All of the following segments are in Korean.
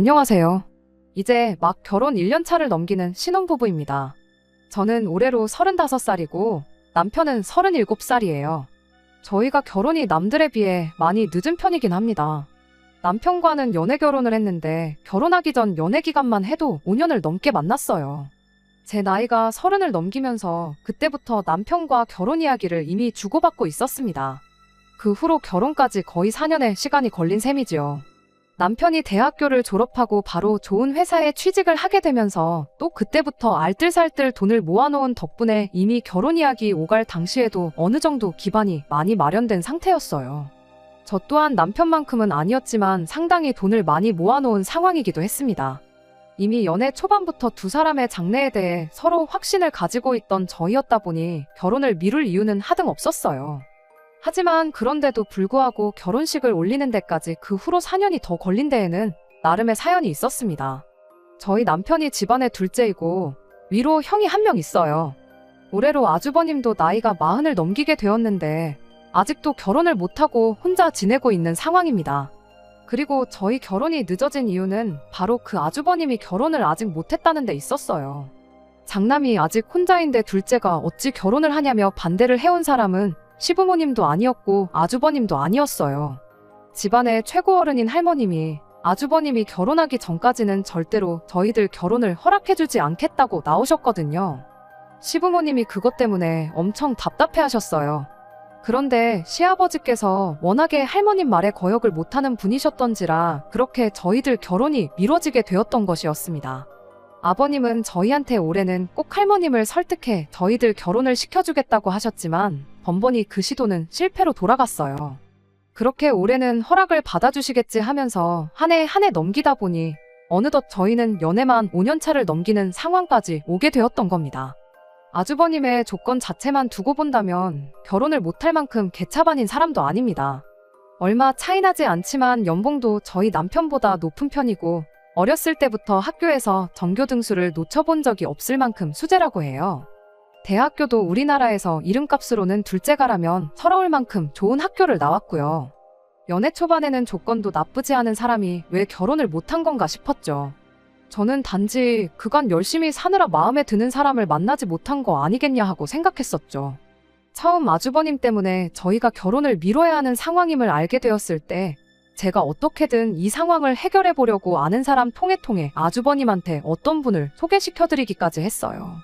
안녕하세요. 이제 막 결혼 1년 차를 넘기는 신혼부부입니다. 저는 올해로 35살이고 남편은 37살이에요. 저희가 결혼이 남들에 비해 많이 늦은 편이긴 합니다. 남편과는 연애 결혼을 했는데 결혼하기 전 연애 기간만 해도 5년을 넘게 만났어요. 제 나이가 30을 넘기면서 그때부터 남편과 결혼 이야기를 이미 주고받고 있었습니다. 그 후로 결혼까지 거의 4년의 시간이 걸린 셈이지요. 남편이 대학교를 졸업하고 바로 좋은 회사에 취직을 하게 되면서 또 그때부터 알뜰살뜰 돈을 모아놓은 덕분에 이미 결혼 이야기 오갈 당시에도 어느 정도 기반이 많이 마련된 상태였어요. 저 또한 남편만큼은 아니었지만 상당히 돈을 많이 모아놓은 상황이기도 했습니다. 이미 연애 초반부터 두 사람의 장래에 대해 서로 확신을 가지고 있던 저희였다 보니 결혼을 미룰 이유는 하등 없었어요. 하지만 그런데도 불구하고 결혼식을 올리는 데까지 그 후로 4년이 더 걸린 데에는 나름의 사연이 있었습니다. 저희 남편이 집안의 둘째이고 위로 형이 한 명 있어요. 올해로 아주버님도 나이가 40을 넘기게 되었는데 아직도 결혼을 못하고 혼자 지내고 있는 상황입니다. 그리고 저희 결혼이 늦어진 이유는 바로 그 아주버님이 결혼을 아직 못했다는 데 있었어요. 장남이 아직 혼자인데 둘째가 어찌 결혼을 하냐며 반대를 해온 사람은 시부모님도 아니었고 아주버님도 아니었어요. 집안의 최고 어른인 할머님이 아주버님이 결혼하기 전까지는 절대로 저희들 결혼을 허락해주지 않겠다고 나오셨거든요. 시부모님이 그것 때문에 엄청 답답해하셨어요. 그런데 시아버지께서 워낙에 할머님 말에 거역을 못하는 분이셨던지라 그렇게 저희들 결혼이 미뤄지게 되었던 것이었습니다. 아버님은 저희한테 올해는 꼭 할머님을 설득해 저희들 결혼을 시켜주겠다고 하셨지만 번번이 그 시도는 실패로 돌아갔어요. 그렇게 올해는 허락을 받아주시겠지 하면서 한 해 한 해 넘기다 보니 어느덧 저희는 연애만 5년 차를 넘기는 상황까지 오게 되었던 겁니다. 아주버님의 조건 자체만 두고 본다면 결혼을 못할 만큼 개차반인 사람도 아닙니다. 얼마 차이나지 않지만 연봉도 저희 남편보다 높은 편이고 어렸을 때부터 학교에서 전교 등수를 놓쳐본 적이 없을 만큼 수재라고 해요. 대학교도 우리나라에서 이름값으로는 둘째가라면 서러울 만큼 좋은 학교를 나왔고요. 연애 초반에는 조건도 나쁘지 않은 사람이 왜 결혼을 못한 건가 싶었죠. 저는 단지 그간 열심히 사느라 마음에 드는 사람을 만나지 못한 거 아니겠냐 하고 생각했었죠. 처음 아주버님 때문에 저희가 결혼을 미뤄야 하는 상황임을 알게 되었을 때 제가 어떻게든 이 상황을 해결해 보려고 아는 사람 통해 아주버님한테 어떤 분을 소개시켜드리기까지 했어요.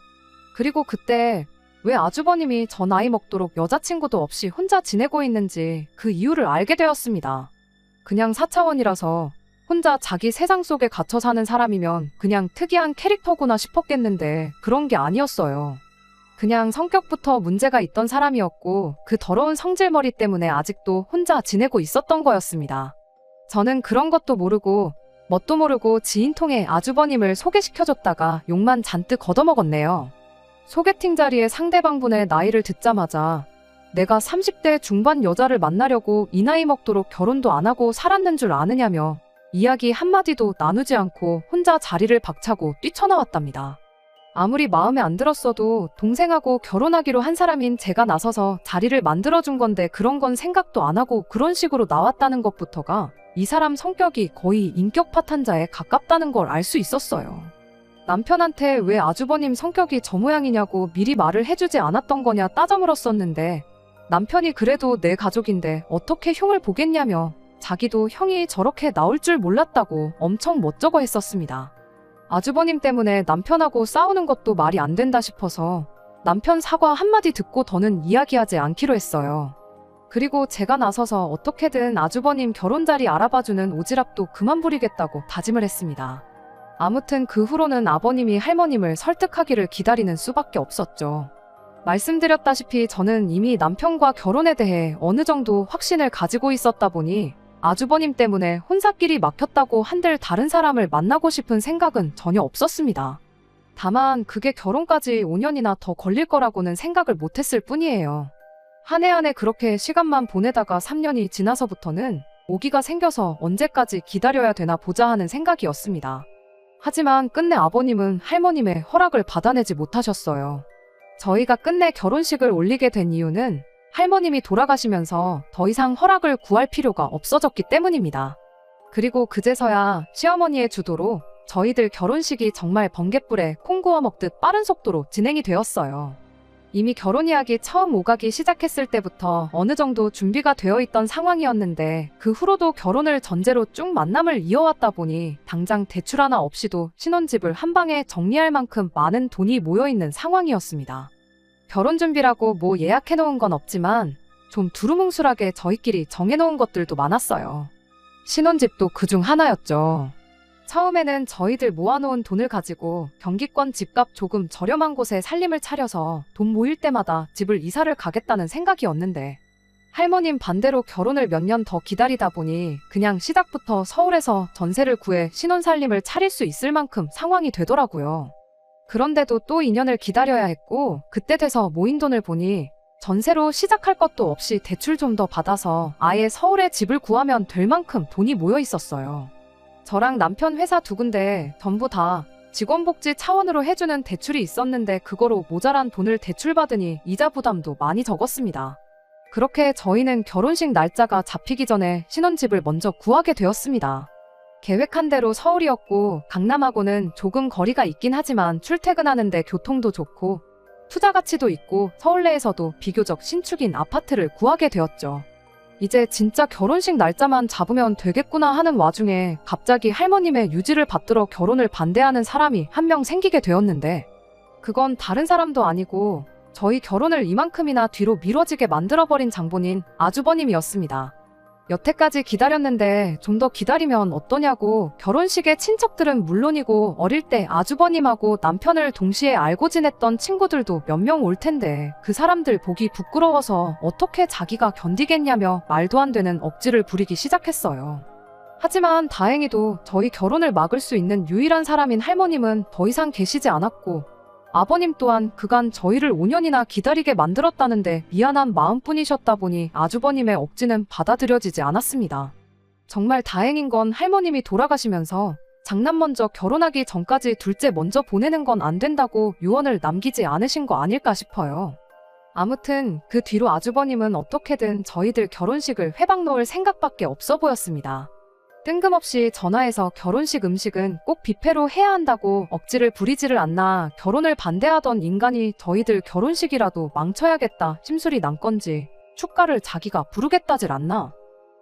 그리고 그때 왜 아주버님이 저 나이 먹도록 여자친구도 없이 혼자 지내고 있는지 그 이유를 알게 되었습니다. 그냥 4차원이라서 혼자 자기 세상 속에 갇혀 사는 사람이면 그냥 특이한 캐릭터구나 싶었겠는데 그런 게 아니었어요. 그냥 성격부터 문제가 있던 사람이었고 그 더러운 성질머리 때문에 아직도 혼자 지내고 있었던 거였습니다. 저는 그런 것도 모르고 뭣도 모르고 지인 통해 아주버님을 소개시켜줬다가 욕만 잔뜩 걷어먹었네요. 소개팅 자리에 상대방분의 나이를 듣자마자 내가 30대 중반 여자를 만나려고 이 나이 먹도록 결혼도 안 하고 살았는 줄 아느냐며 이야기 한마디도 나누지 않고 혼자 자리를 박차고 뛰쳐나왔답니다. 아무리 마음에 안 들었어도 동생하고 결혼하기로 한 사람인 제가 나서서 자리를 만들어준 건데 그런 건 생각도 안 하고 그런 식으로 나왔다는 것부터가 이 사람 성격이 거의 인격 파탄자에 가깝다는 걸 알 수 있었어요. 남편한테 왜 아주버님 성격이 저 모양이냐고 미리 말을 해주지 않았던 거냐 따져 물었었는데 남편이 그래도 내 가족인데 어떻게 흉을 보겠냐며 자기도 형이 저렇게 나올 줄 몰랐다고 엄청 멋쩍어 했었습니다. 아주버님 때문에 남편하고 싸우는 것도 말이 안 된다 싶어서 남편 사과 한마디 듣고 더는 이야기하지 않기로 했어요. 그리고 제가 나서서 어떻게든 아주버님 결혼 자리 알아봐주는 오지랖도 그만 부리겠다고 다짐을 했습니다. 아무튼 그 후로는 아버님이 할머님을 설득하기를 기다리는 수밖에 없었죠. 말씀드렸다시피 저는 이미 남편과 결혼에 대해 어느 정도 확신을 가지고 있었다 보니 아주버님 때문에 혼사길이 막혔다고 한들 다른 사람을 만나고 싶은 생각은 전혀 없었습니다. 다만 그게 결혼까지 5년이나 더 걸릴 거라고는 생각을 못했을 뿐이에요. 한 해 한 해 그렇게 시간만 보내다가 3년이 지나서부터는 오기가 생겨서 언제까지 기다려야 되나 보자 하는 생각이었습니다. 하지만 끝내 아버님은 할머님의 허락을 받아내지 못하셨어요. 저희가 끝내 결혼식을 올리게 된 이유는 할머님이 돌아가시면서 더 이상 허락을 구할 필요가 없어졌기 때문입니다. 그리고 그제서야 시어머니의 주도로 저희들 결혼식이 정말 번갯불에 콩 구워 먹듯 빠른 속도로 진행이 되었어요. 이미 결혼 이야기 처음 오가기 시작했을 때부터 어느 정도 준비가 되어 있던 상황이었는데 그 후로도 결혼을 전제로 쭉 만남을 이어왔다 보니 당장 대출 하나 없이도 신혼집을 한 방에 정리할 만큼 많은 돈이 모여있는 상황이었습니다. 결혼 준비라고 뭐 예약해놓은 건 없지만 좀 두루뭉술하게 저희끼리 정해놓은 것들도 많았어요. 신혼집도 그중 하나였죠. 처음에는 저희들 모아놓은 돈을 가지고 경기권 집값 조금 저렴한 곳에 살림을 차려서 돈 모일 때마다 집을 이사를 가겠다는 생각이었는데 할머님 반대로 결혼을 몇 년 더 기다리다 보니 그냥 시작부터 서울에서 전세를 구해 신혼살림을 차릴 수 있을 만큼 상황이 되더라고요. 그런데도 또 2년을 기다려야 했고 그때 돼서 모인 돈을 보니 전세로 시작할 것도 없이 대출 좀 더 받아서 아예 서울에 집을 구하면 될 만큼 돈이 모여 있었어요. 저랑 남편 회사 두 군데 전부 다 직원복지 차원으로 해주는 대출이 있었는데 그거로 모자란 돈을 대출받으니 이자 부담도 많이 적었습니다. 그렇게 저희는 결혼식 날짜가 잡히기 전에 신혼집을 먼저 구하게 되었습니다. 계획한 대로 서울이었고 강남하고는 조금 거리가 있긴 하지만 출퇴근하는데 교통도 좋고 투자 가치도 있고 서울 내에서도 비교적 신축인 아파트를 구하게 되었죠. 이제 진짜 결혼식 날짜만 잡으면 되겠구나 하는 와중에 갑자기 할머님의 유지를 받들어 결혼을 반대하는 사람이 한 명 생기게 되었는데 그건 다른 사람도 아니고 저희 결혼을 이만큼이나 뒤로 미뤄지게 만들어버린 장본인 아주버님이었습니다. 여태까지 기다렸는데 좀 더 기다리면 어떠냐고 결혼식에 친척들은 물론이고 어릴 때 아주버님하고 남편을 동시에 알고 지냈던 친구들도 몇 명 올 텐데 그 사람들 보기 부끄러워서 어떻게 자기가 견디겠냐며 말도 안 되는 억지를 부리기 시작했어요. 하지만 다행히도 저희 결혼을 막을 수 있는 유일한 사람인 할머님은 더 이상 계시지 않았고 아버님 또한 그간 저희를 5년이나 기다리게 만들었다는데 미안한 마음뿐이셨다 보니 아주버님의 억지는 받아들여지지 않았습니다. 정말 다행인 건 할머님이 돌아가시면서 장남 먼저 결혼하기 전까지 둘째 먼저 보내는 건 안 된다고 유언을 남기지 않으신 거 아닐까 싶어요. 아무튼 그 뒤로 아주버님은 어떻게든 저희들 결혼식을 회방 놓을 생각밖에 없어 보였습니다. 뜬금없이 전화해서 결혼식 음식은 꼭 뷔페로 해야 한다고 억지를 부리지를 않나 결혼을 반대하던 인간이 저희들 결혼식이라도 망쳐야겠다 심술이 난 건지 축가를 자기가 부르겠다질 않나.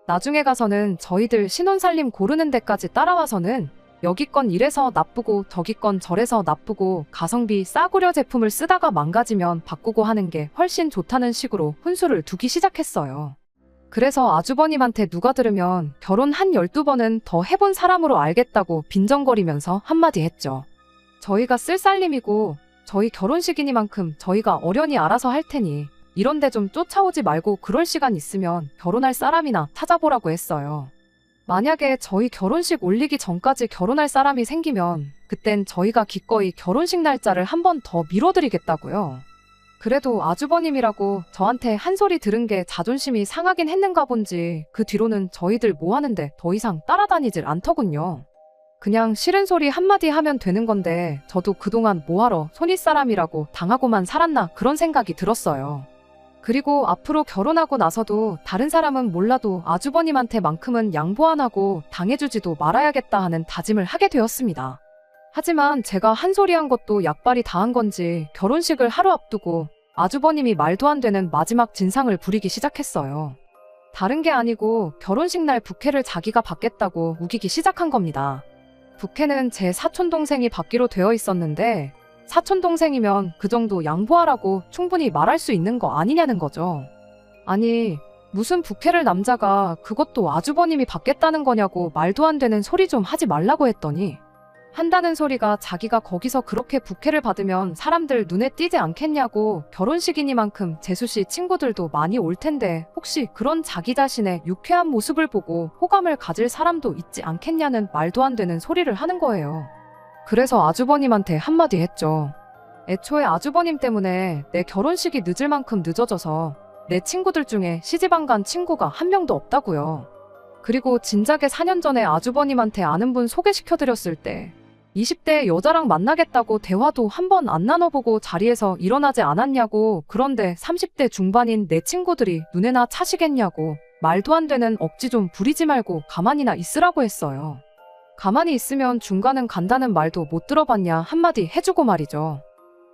나중에 가서는 저희들 신혼살림 고르는 데까지 따라와서는 여기 건 이래서 나쁘고 저기 건 저래서 나쁘고 가성비 싸구려 제품을 쓰다가 망가지면 바꾸고 하는 게 훨씬 좋다는 식으로 훈수를 두기 시작했어요. 그래서 아주버님한테 누가 들으면 결혼 한 12번은 더 해본 사람으로 알겠다고 빈정거리면서 한마디 했죠. 저희가 쓸 살림이고 저희 결혼식이니만큼 저희가 어련히 알아서 할 테니 이런데 좀 쫓아오지 말고 그럴 시간 있으면 결혼할 사람이나 찾아보라고 했어요. 만약에 저희 결혼식 올리기 전까지 결혼할 사람이 생기면 그땐 저희가 기꺼이 결혼식 날짜를 한 번 더 미뤄드리겠다고요. 그래도 아주버님이라고 저한테 한 소리 들은 게 자존심이 상하긴 했는가 본지 그 뒤로는 저희들 뭐 하는데 더 이상 따라다니질 않더군요. 그냥 싫은 소리 한마디 하면 되는 건데 저도 그동안 뭐하러 손윗사람이라고 당하고만 살았나 그런 생각이 들었어요. 그리고 앞으로 결혼하고 나서도 다른 사람은 몰라도 아주버님한테만큼은 양보 안 하고 당해주지도 말아야겠다 하는 다짐을 하게 되었습니다. 하지만 제가 한 소리 한 것도 약발이 다 한 건지 결혼식을 하루 앞두고 아주버님이 말도 안 되는 마지막 진상을 부리기 시작했어요. 다른 게 아니고 결혼식 날 부케를 자기가 받겠다고 우기기 시작한 겁니다. 부케는 제 사촌동생이 받기로 되어 있었는데 사촌동생이면 그 정도 양보하라고 충분히 말할 수 있는 거 아니냐는 거죠. 아니 무슨 부케를 남자가 그것도 아주버님이 받겠다는 거냐고 말도 안 되는 소리 좀 하지 말라고 했더니 한다는 소리가 자기가 거기서 그렇게 부케를 받으면 사람들 눈에 띄지 않겠냐고 결혼식이니만큼 재수씨 친구들도 많이 올 텐데 혹시 그런 자기 자신의 유쾌한 모습을 보고 호감을 가질 사람도 있지 않겠냐는 말도 안 되는 소리를 하는 거예요. 그래서 아주버님한테 한마디 했죠. 애초에 아주버님 때문에 내 결혼식이 늦을 만큼 늦어져서 내 친구들 중에 시집 안 간 친구가 한 명도 없다고요. 그리고 진작에 4년 전에 아주버님한테 아는 분 소개시켜드렸을 때 20대 여자랑 만나겠다고 대화도 한 번 안 나눠보고 자리에서 일어나지 않았냐고 그런데 30대 중반인 내 친구들이 눈에나 차시겠냐고 말도 안 되는 억지 좀 부리지 말고 가만히나 있으라고 했어요. 가만히 있으면 중간은 간다는 말도 못 들어봤냐 한마디 해주고 말이죠.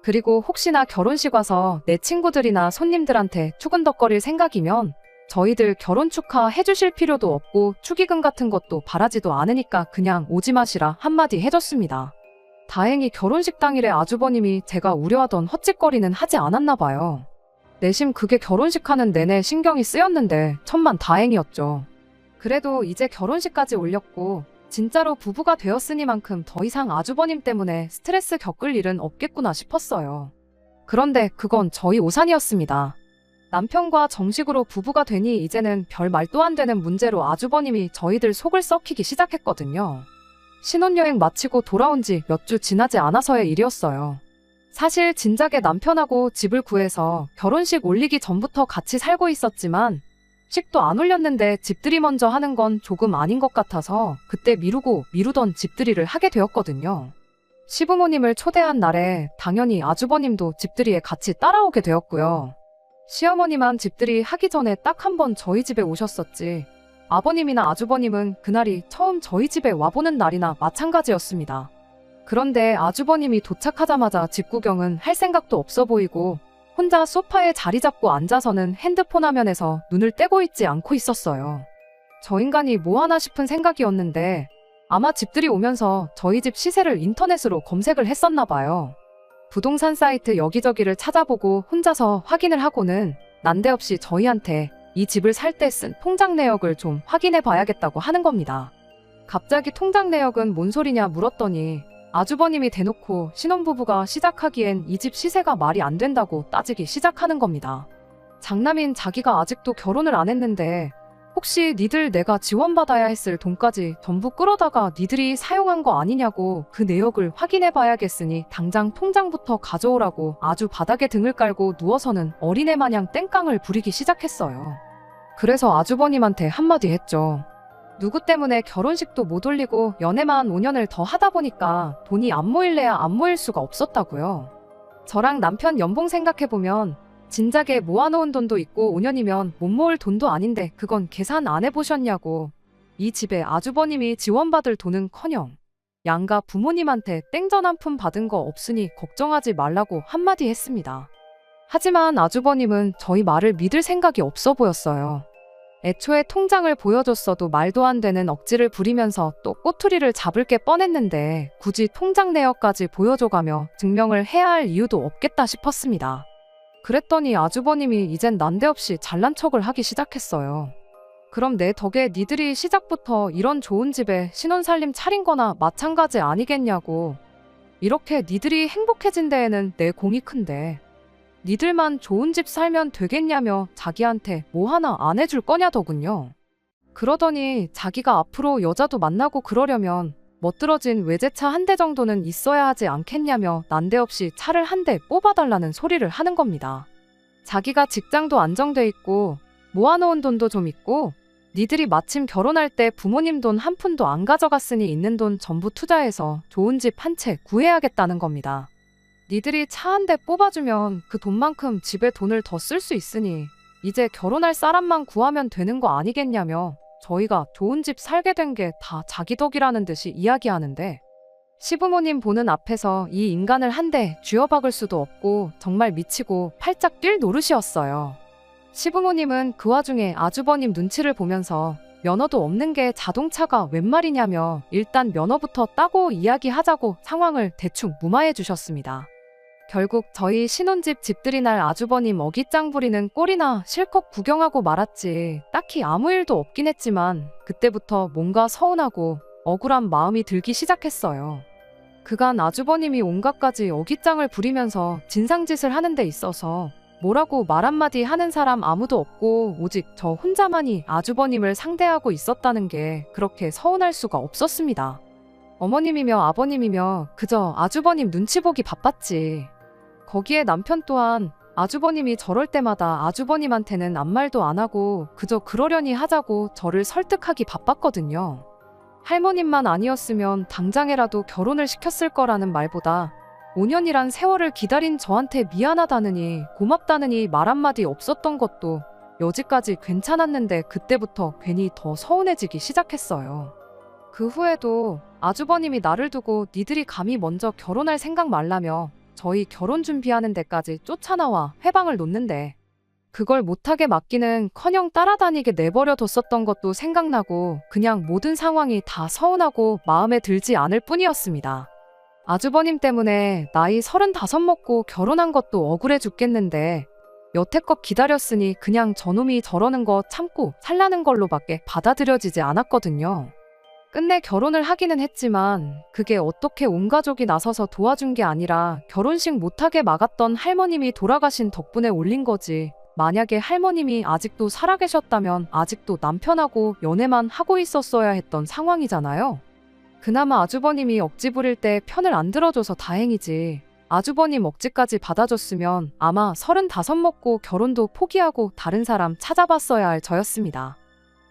그리고 혹시나 결혼식 와서 내 친구들이나 손님들한테 투근덕거릴 생각이면 저희들 결혼 축하해 주실 필요도 없고 축의금 같은 것도 바라지도 않으니까 그냥 오지 마시라 한마디 해줬습니다. 다행히 결혼식 당일에 아주버님이 제가 우려하던 헛짓거리는 하지 않았나 봐요. 내심 그게 결혼식 하는 내내 신경이 쓰였는데 천만 다행이었죠. 그래도 이제 결혼식까지 올렸고 진짜로 부부가 되었으니만큼 더 이상 아주버님 때문에 스트레스 겪을 일은 없겠구나 싶었어요. 그런데 그건 저희 오산이었습니다. 남편과 정식으로 부부가 되니 이제는 별 말도 안 되는 문제로 아주버님이 저희들 속을 썩히기 시작했거든요. 신혼여행 마치고 돌아온 지 몇 주 지나지 않아서의 일이었어요. 사실 진작에 남편하고 집을 구해서 결혼식 올리기 전부터 같이 살고 있었지만 식도 안 올렸는데 집들이 먼저 하는 건 조금 아닌 것 같아서 그때 미루던 집들이를 하게 되었거든요. 시부모님을 초대한 날에 당연히 아주버님도 집들이에 같이 따라오게 되었고요. 시어머니만 집들이 하기 전에 딱 한 번 저희 집에 오셨었지 아버님이나 아주버님은 그날이 처음 저희 집에 와보는 날이나 마찬가지였습니다. 그런데 아주버님이 도착하자마자 집 구경은 할 생각도 없어 보이고 혼자 소파에 자리 잡고 앉아서는 핸드폰 화면에서 눈을 떼고 있지 않고 있었어요. 저 인간이 뭐 하나 싶은 생각이었는데 아마 집들이 오면서 저희 집 시세를 인터넷으로 검색을 했었나 봐요. 부동산 사이트 여기저기를 찾아보고 혼자서 확인을 하고는 난데없이 저희한테 이 집을 살 때 쓴 통장 내역을 좀 확인해 봐야겠다고 하는 겁니다. 갑자기 통장 내역은 뭔 소리냐 물었더니 아주버님이 대놓고 신혼부부가 시작하기엔 이 집 시세가 말이 안 된다고 따지기 시작하는 겁니다. 장남인 자기가 아직도 결혼을 안 했는데 혹시 니들 내가 지원받아야 했을 돈까지 전부 끌어다가 니들이 사용한 거 아니냐고 그 내역을 확인해 봐야겠으니 당장 통장부터 가져오라고 아주 바닥에 등을 깔고 누워서는 어린애 마냥 땡깡을 부리기 시작했어요. 그래서 아주버님한테 한마디 했죠. 누구 때문에 결혼식도 못 올리고 연애만 5년을 더 하다 보니까 돈이 안 모일래야 안 모일 수가 없었다고요. 저랑 남편 연봉 생각해보면 진작에 모아놓은 돈도 있고 5년이면 못 모을 돈도 아닌데 그건 계산 안 해보셨냐고. 이 집에 아주버님이 지원받을 돈은커녕 양가 부모님한테 땡전 한 푼 받은 거 없으니 걱정하지 말라고 한마디 했습니다. 하지만 아주버님은 저희 말을 믿을 생각이 없어 보였어요. 애초에 통장을 보여줬어도 말도 안 되는 억지를 부리면서 또 꼬투리를 잡을 게 뻔했는데 굳이 통장 내역까지 보여줘가며 증명을 해야 할 이유도 없겠다 싶었습니다. 그랬더니 아주버님이 이젠 난데없이 잘난 척을 하기 시작했어요. 그럼 내 덕에 니들이 시작부터 이런 좋은 집에 신혼살림 차린 거나 마찬가지 아니겠냐고. 이렇게 니들이 행복해진 데에는 내 공이 큰데 니들만 좋은 집 살면 되겠냐며 자기한테 뭐 하나 안 해줄 거냐더군요. 그러더니 자기가 앞으로 여자도 만나고 그러려면 멋들어진 외제차 한 대 정도는 있어야 하지 않겠냐며 난데없이 차를 한 대 뽑아달라는 소리를 하는 겁니다. 자기가 직장도 안정돼 있고 모아놓은 돈도 좀 있고 니들이 마침 결혼할 때 부모님 돈 한 푼도 안 가져갔으니 있는 돈 전부 투자해서 좋은 집 한 채 구해야겠다는 겁니다. 니들이 차 한 대 뽑아주면 그 돈만큼 집에 돈을 더 쓸 수 있으니 이제 결혼할 사람만 구하면 되는 거 아니겠냐며 저희가 좋은 집 살게 된 게 다 자기 덕이라는 듯이 이야기하는데 시부모님 보는 앞에서 이 인간을 한 대 쥐어박을 수도 없고 정말 미치고 팔짝 뛸 노릇이었어요. 시부모님은 그 와중에 아주버님 눈치를 보면서 면허도 없는 게 자동차가 웬 말이냐며 일단 면허부터 따고 이야기하자고 상황을 대충 무마해 주셨습니다. 결국 저희 신혼집 집들이 날 아주버님 어깃장 부리는 꼴이나 실컷 구경하고 말았지 딱히 아무 일도 없긴 했지만 그때부터 뭔가 서운하고 억울한 마음이 들기 시작했어요. 그간 아주버님이 온갖 가지 어깃장을 부리면서 진상짓을 하는 데 있어서 뭐라고 말 한마디 하는 사람 아무도 없고 오직 저 혼자만이 아주버님을 상대하고 있었다는 게 그렇게 서운할 수가 없었습니다. 어머님이며 아버님이며 그저 아주버님 눈치 보기 바빴지. 거기에 남편 또한 아주버님이 저럴 때마다 아주버님한테는 아무 말도 안 하고 그저 그러려니 하자고 저를 설득하기 바빴거든요. 할머님만 아니었으면 당장에라도 결혼을 시켰을 거라는 말보다 5년이란 세월을 기다린 저한테 미안하다느니 고맙다느니 말 한마디 없었던 것도 여지까지 괜찮았는데 그때부터 괜히 더 서운해지기 시작했어요. 그 후에도 아주버님이 나를 두고 니들이 감히 먼저 결혼할 생각 말라며 저희 결혼 준비하는 데까지 쫓아나와 회방을 놓는데 그걸 못하게 막기는커녕 따라다니게 내버려뒀었던 것도 생각나고 그냥 모든 상황이 다 서운하고 마음에 들지 않을 뿐이었습니다. 아주버님 때문에 나이 35 먹고 결혼한 것도 억울해 죽겠는데 여태껏 기다렸으니 그냥 저놈이 저러는 거 참고 살라는 걸로밖에 받아들여지지 않았거든요. 끝내 결혼을 하기는 했지만 그게 어떻게 온 가족이 나서서 도와준 게 아니라 결혼식 못하게 막았던 할머님이 돌아가신 덕분에 올린 거지. 만약에 할머님이 아직도 살아계셨다면 아직도 남편하고 연애만 하고 있었어야 했던 상황이잖아요. 그나마 아주버님이 억지 부릴 때 편을 안 들어줘서 다행이지. 아주버님 억지까지 받아줬으면 아마 35 먹고 결혼도 포기하고 다른 사람 찾아봤어야 할 저였습니다.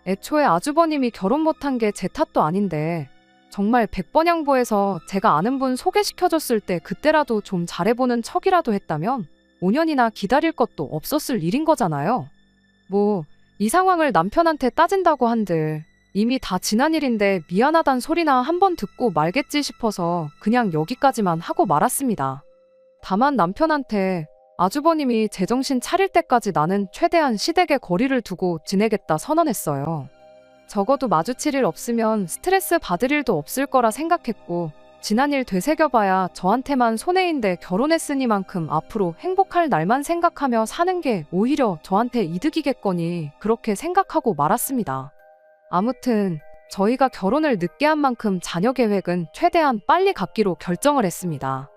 애초에 아주버님이 결혼 못한 게 제 탓도 아닌데 정말 100번 양보해서 제가 아는 분 소개시켜줬을 때 그때라도 좀 잘해보는 척이라도 했다면 5년이나 기다릴 것도 없었을 일인 거잖아요. 뭐 이 상황을 남편한테 따진다고 한들 이미 다 지난 일인데 미안하단 소리나 한번 듣고 말겠지 싶어서 그냥 여기까지만 하고 말았습니다. 다만 남편한테 아주버님이 제정신 차릴 때까지 나는 최대한 시댁에 거리를 두고 지내겠다 선언했어요. 적어도 마주칠 일 없으면 스트레스 받을 일도 없을 거라 생각했고 지난 일 되새겨봐야 저한테만 손해인데 결혼했으니만큼 앞으로 행복할 날만 생각하며 사는 게 오히려 저한테 이득이겠거니 그렇게 생각하고 말았습니다. 아무튼 저희가 결혼을 늦게 한 만큼 자녀 계획은 최대한 빨리 갖기로 결정을 했습니다.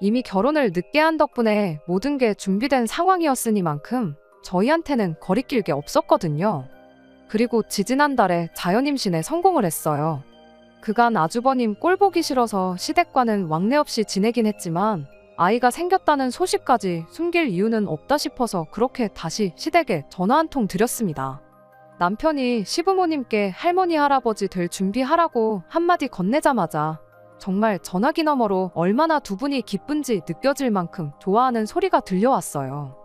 이미 결혼을 늦게 한 덕분에 모든 게 준비된 상황이었으니만큼 저희한테는 거리낄 게 없었거든요. 그리고 지지난달에 자연임신에 성공을 했어요. 그간 아주버님 꼴 보기 싫어서 시댁과는 왕래 없이 지내긴 했지만 아이가 생겼다는 소식까지 숨길 이유는 없다 싶어서 그렇게 다시 시댁에 전화 한 통 드렸습니다. 남편이 시부모님께 할머니 할아버지 될 준비하라고 한마디 건네자마자 정말 전화기 너머로 얼마나 두 분이 기쁜지 느껴질 만큼 좋아하는 소리가 들려왔어요.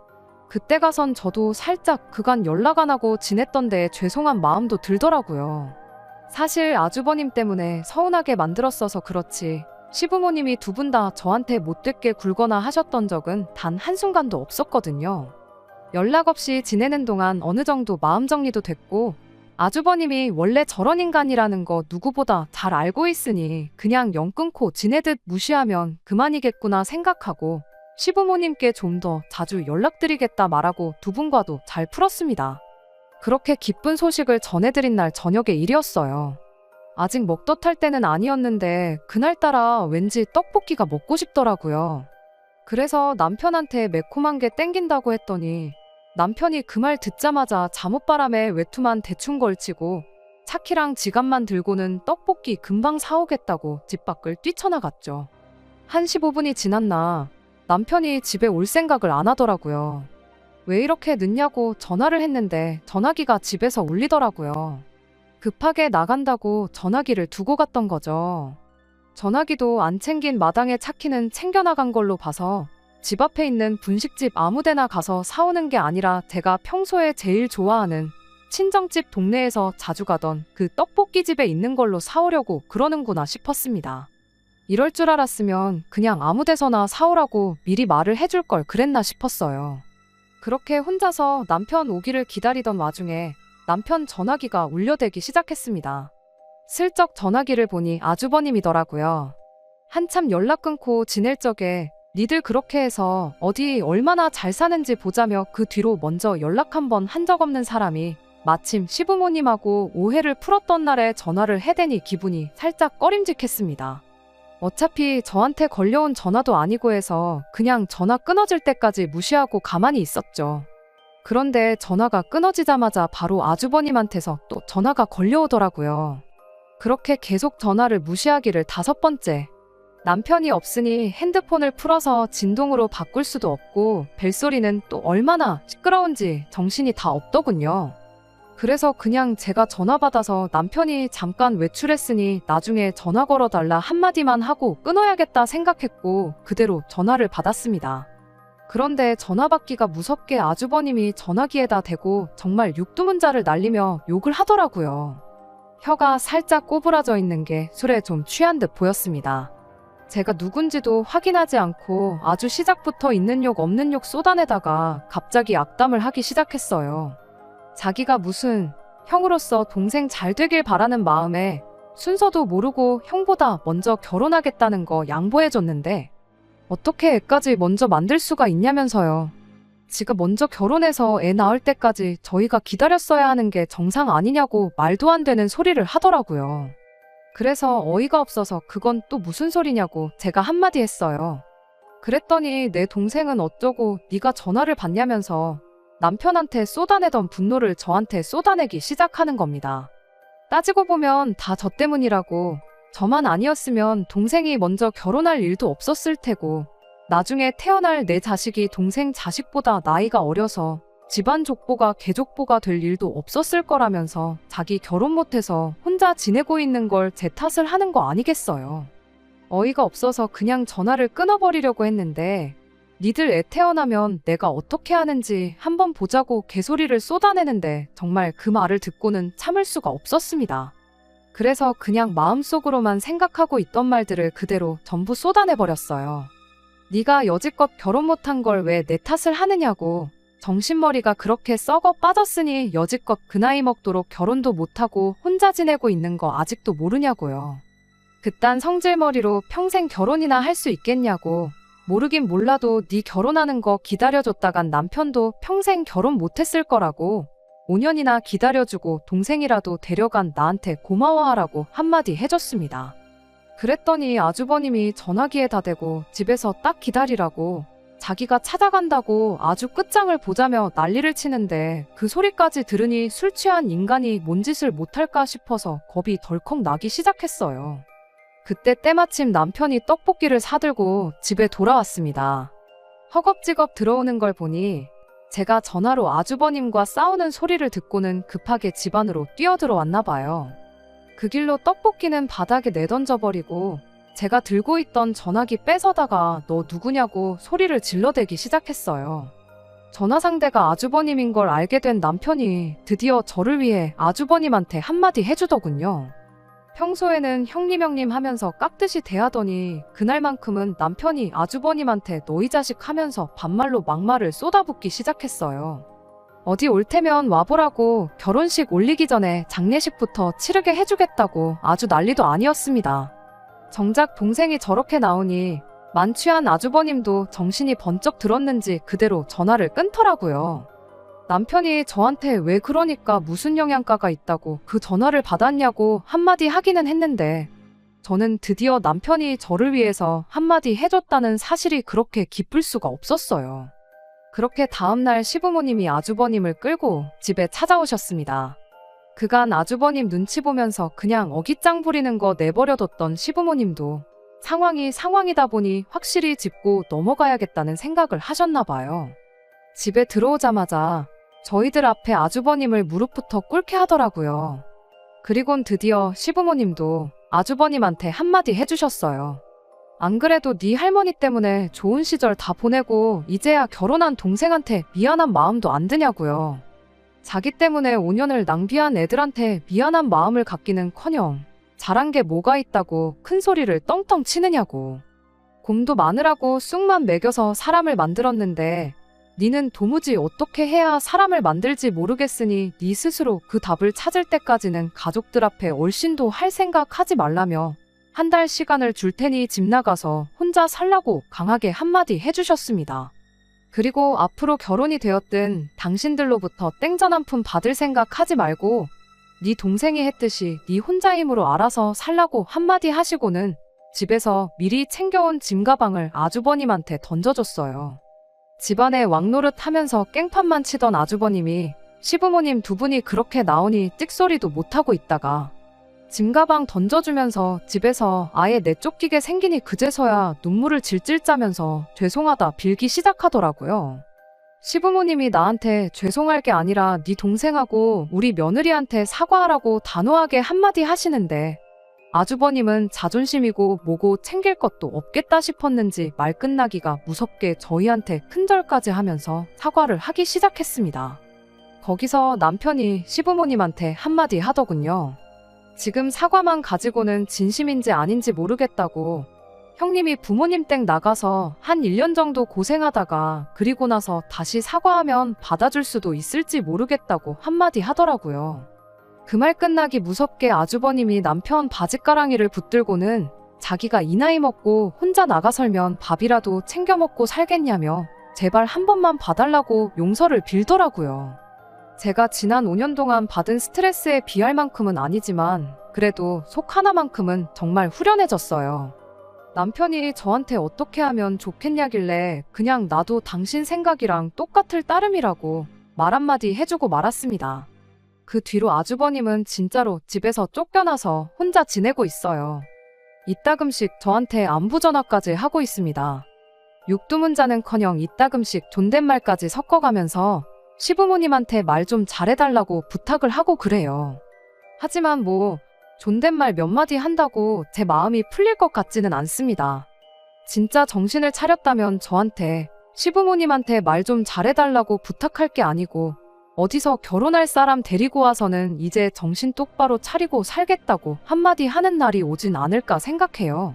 그때 가선 저도 살짝 그간 연락 안 하고 지냈던데 죄송한 마음도 들더라고요. 사실 아주버님 때문에 서운하게 만들었어서 그렇지 시부모님이 두 분 다 저한테 못되게 굴거나 하셨던 적은 단 한순간도 없었거든요. 연락 없이 지내는 동안 어느 정도 마음 정리도 됐고 아주버님이 원래 저런 인간이라는 거 누구보다 잘 알고 있으니 그냥 영 끊고 지내듯 무시하면 그만이겠구나 생각하고 시부모님께 좀 더 자주 연락드리겠다 말하고 두 분과도 잘 풀었습니다. 그렇게 기쁜 소식을 전해드린 날 저녁의 일이었어요. 아직 먹덧할 때는 아니었는데 그날따라 왠지 떡볶이가 먹고 싶더라고요. 그래서 남편한테 매콤한 게 땡긴다고 했더니 남편이 그 말 듣자마자 잠옷바람에 외투만 대충 걸치고 차키랑 지갑만 들고는 떡볶이 금방 사오겠다고 집 밖을 뛰쳐나갔죠. 한 15분이 지났나 남편이 집에 올 생각을 안 하더라고요. 왜 이렇게 늦냐고 전화를 했는데 전화기가 집에서 울리더라고요. 급하게 나간다고 전화기를 두고 갔던 거죠. 전화기도 안 챙긴 마당에 차키는 챙겨나간 걸로 봐서 집 앞에 있는 분식집 아무데나 가서 사오는 게 아니라 제가 평소에 제일 좋아하는 친정집 동네에서 자주 가던 그 떡볶이집에 있는 걸로 사오려고 그러는구나 싶었습니다. 이럴 줄 알았으면 그냥 아무 데서나 사오라고 미리 말을 해줄 걸 그랬나 싶었어요. 그렇게 혼자서 남편 오기를 기다리던 와중에 남편 전화기가 울려대기 시작했습니다. 슬쩍 전화기를 보니 아주버님이더라고요. 한참 연락 끊고 지낼 적에 니들 그렇게 해서 어디 얼마나 잘 사는지 보자며 그 뒤로 먼저 연락 한 번 한 적 없는 사람이 마침 시부모님하고 오해를 풀었던 날에 전화를 해대니 기분이 살짝 꺼림직했습니다. 어차피 저한테 걸려온 전화도 아니고 해서 그냥 전화 끊어질 때까지 무시하고 가만히 있었죠. 그런데 전화가 끊어지자마자 바로 아주버님한테서 또 전화가 걸려오더라고요. 그렇게 계속 전화를 무시하기를 5번째. 남편이 없으니 핸드폰을 풀어서 진동으로 바꿀 수도 없고 벨소리는 또 얼마나 시끄러운지 정신이 다 없더군요. 그래서 그냥 제가 전화 받아서 남편이 잠깐 외출했으니 나중에 전화 걸어달라 한마디만 하고 끊어야겠다 생각했고 그대로 전화를 받았습니다. 그런데 전화 받기가 무섭게 아주버님이 전화기에다 대고 정말 육두문자를 날리며 욕을 하더라고요. 혀가 살짝 꼬부라져 있는 게 술에 좀 취한 듯 보였습니다. 제가 누군지도 확인하지 않고 아주 시작부터 있는 욕 없는 욕 쏟아내다가 갑자기 악담을 하기 시작했어요. 자기가 무슨 형으로서 동생 잘 되길 바라는 마음에 순서도 모르고 형보다 먼저 결혼하겠다는 거 양보해줬는데 어떻게 애까지 먼저 만들 수가 있냐면서요. 지가 먼저 결혼해서 애 낳을 때까지 저희가 기다렸어야 하는 게 정상 아니냐고 말도 안 되는 소리를 하더라고요. 그래서 어이가 없어서 그건 또 무슨 소리냐고 제가 한마디 했어요. 그랬더니 내 동생은 어쩌고 네가 전화를 받냐면서 남편한테 쏟아내던 분노를 저한테 쏟아내기 시작하는 겁니다. 따지고 보면 다 저 때문이라고, 저만 아니었으면 동생이 먼저 결혼할 일도 없었을 테고 나중에 태어날 내 자식이 동생 자식보다 나이가 어려서 집안 족보가 개족보가 될 일도 없었을 거라면서 자기 결혼 못해서 혼자 지내고 있는 걸 제 탓을 하는 거 아니겠어요. 어이가 없어서 그냥 전화를 끊어버리려고 했는데 니들 애 태어나면 내가 어떻게 하는지 한번 보자고 개소리를 쏟아내는데 정말 그 말을 듣고는 참을 수가 없었습니다. 그래서 그냥 마음속으로만 생각하고 있던 말들을 그대로 전부 쏟아내버렸어요. 네가 여지껏 결혼 못한 걸 왜 내 탓을 하느냐고, 정신머리가 그렇게 썩어 빠졌으니 여지껏 그 나이 먹도록 결혼도 못하고 혼자 지내고 있는 거 아직도 모르냐고요. 그딴 성질머리로 평생 결혼이나 할 수 있겠냐고. 모르긴 몰라도 네 결혼하는 거 기다려줬다간 남편도 평생 결혼 못했을 거라고. 5년이나 기다려주고 동생이라도 데려간 나한테 고마워하라고 한마디 해줬습니다. 그랬더니 아주버님이 전화기에다 대고 집에서 딱 기다리라고, 자기가 찾아간다고 아주 끝장을 보자며 난리를 치는데 그 소리까지 들으니 술 취한 인간이 뭔 짓을 못할까 싶어서 겁이 덜컥 나기 시작했어요. 그때 때마침 남편이 떡볶이를 사들고 집에 돌아왔습니다. 허겁지겁 들어오는 걸 보니 제가 전화로 아주버님과 싸우는 소리를 듣고는 급하게 집 안으로 뛰어들어왔나 봐요. 그 길로 떡볶이는 바닥에 내던져버리고 제가 들고 있던 전화기 뺏어다가 너 누구냐고 소리를 질러대기 시작했어요. 전화 상대가 아주버님인 걸 알게 된 남편이 드디어 저를 위해 아주버님한테 한마디 해주더군요. 평소에는 형님 하면서 깍듯이 대하더니 그날만큼은 남편이 아주버님한테 너희 자식 하면서 반말로 막말을 쏟아붓기 시작했어요. 어디 올 테면 와보라고, 결혼식 올리기 전에 장례식부터 치르게 해주겠다고 아주 난리도 아니었습니다. 정작 동생이 저렇게 나오니 만취한 아주버님도 정신이 번쩍 들었는지 그대로 전화를 끊더라고요. 남편이 저한테 왜 그러니까 무슨 영양가가 있다고 그 전화를 받았냐고 한마디 하기는 했는데 저는 드디어 남편이 저를 위해서 한마디 해줬다는 사실이 그렇게 기쁠 수가 없었어요. 그렇게 다음날 시부모님이 아주버님을 끌고 집에 찾아오셨습니다. 그간 아주버님 눈치 보면서 그냥 어깃장 부리는 거 내버려뒀던 시부모님도 상황이다 보니 확실히 짚고 넘어가야겠다는 생각을 하셨나 봐요. 집에 들어오자마자 저희들 앞에 아주버님을 무릎부터 꿇게 하더라고요. 그리곤 드디어 시부모님도 아주버님한테 한마디 해주셨어요. 안 그래도 네 할머니 때문에 좋은 시절 다 보내고 이제야 결혼한 동생한테 미안한 마음도 안 드냐고요. 자기 때문에 5년을 낭비한 애들한테 미안한 마음을 갖기는커녕 잘한 게 뭐가 있다고 큰 소리를 떵떵 치느냐고. 곰도 마늘하고 쑥만 먹여서 사람을 만들었는데 니는 도무지 어떻게 해야 사람을 만들지 모르겠으니 니 스스로 그 답을 찾을 때까지는 가족들 앞에 얼씬도 할 생각 하지 말라며 한 달 시간을 줄 테니 집 나가서 혼자 살라고 강하게 한마디 해주셨습니다. 그리고 앞으로 결혼이 되었든 당신들로부터 땡전 한 푼 받을 생각 하지 말고 네 동생이 했듯이 네 혼자 힘으로 알아서 살라고 한마디 하시고는 집에서 미리 챙겨온 짐가방을 아주버님한테 던져줬어요. 집안에 왕노릇 하면서 깽판만 치던 아주버님이 시부모님 두 분이 그렇게 나오니 찍소리도 못하고 있다가 짐가방 던져주면서 집에서 아예 내쫓기게 생기니 그제서야 눈물을 질질 짜면서 죄송하다 빌기 시작하더라고요. 시부모님이 나한테 죄송할 게 아니라 네 동생하고 우리 며느리한테 사과하라고 단호하게 한마디 하시는데 아주버님은 자존심이고 뭐고 챙길 것도 없겠다 싶었는지 말 끝나기가 무섭게 저희한테 큰절까지 하면서 사과를 하기 시작했습니다. 거기서 남편이 시부모님한테 한마디 하더군요. 지금 사과만 가지고는 진심인지 아닌지 모르겠다고. 형님이 부모님 댁 나가서 한 1년 정도 고생하다가 그리고 나서 다시 사과하면 받아줄 수도 있을지 모르겠다고 한마디 하더라고요. 그 말 끝나기 무섭게 아주버님이 남편 바짓가랑이를 붙들고는 자기가 이 나이 먹고 혼자 나가설면 밥이라도 챙겨 먹고 살겠냐며 제발 한 번만 봐달라고 용서를 빌더라고요. 제가 지난 5년 동안 받은 스트레스에 비할 만큼은 아니지만 그래도 속 하나만큼은 정말 후련해졌어요. 남편이 저한테 어떻게 하면 좋겠냐길래 그냥 나도 당신 생각이랑 똑같을 따름이라고 말 한마디 해주고 말았습니다. 그 뒤로 아주버님은 진짜로 집에서 쫓겨나서 혼자 지내고 있어요. 이따금씩 저한테 안부 전화까지 하고 있습니다. 육두문자는커녕 이따금씩 존댓말까지 섞어가면서 시부모님한테 말 좀 잘해달라고 부탁을 하고 그래요. 하지만 뭐 존댓말 몇 마디 한다고 제 마음이 풀릴 것 같지는 않습니다. 진짜 정신을 차렸다면 저한테 시부모님한테 말 좀 잘해달라고 부탁할 게 아니고 어디서 결혼할 사람 데리고 와서는 이제 정신 똑바로 차리고 살겠다고 한마디 하는 날이 오진 않을까 생각해요.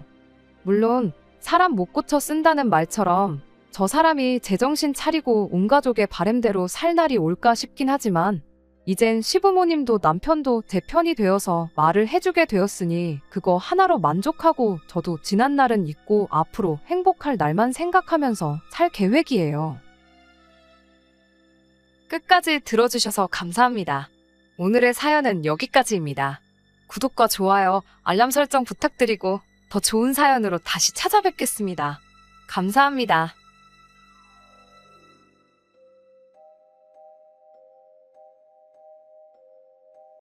물론 사람 못 고쳐 쓴다는 말처럼 저 사람이 제정신 차리고 온 가족의 바램대로 살 날이 올까 싶긴 하지만 이젠 시부모님도 남편도 제 편이 되어서 말을 해주게 되었으니 그거 하나로 만족하고 저도 지난 날은 잊고 앞으로 행복할 날만 생각하면서 살 계획이에요. 끝까지 들어주셔서 감사합니다. 오늘의 사연은 여기까지입니다. 구독과 좋아요, 알람 설정 부탁드리고 더 좋은 사연으로 다시 찾아뵙겠습니다. 감사합니다.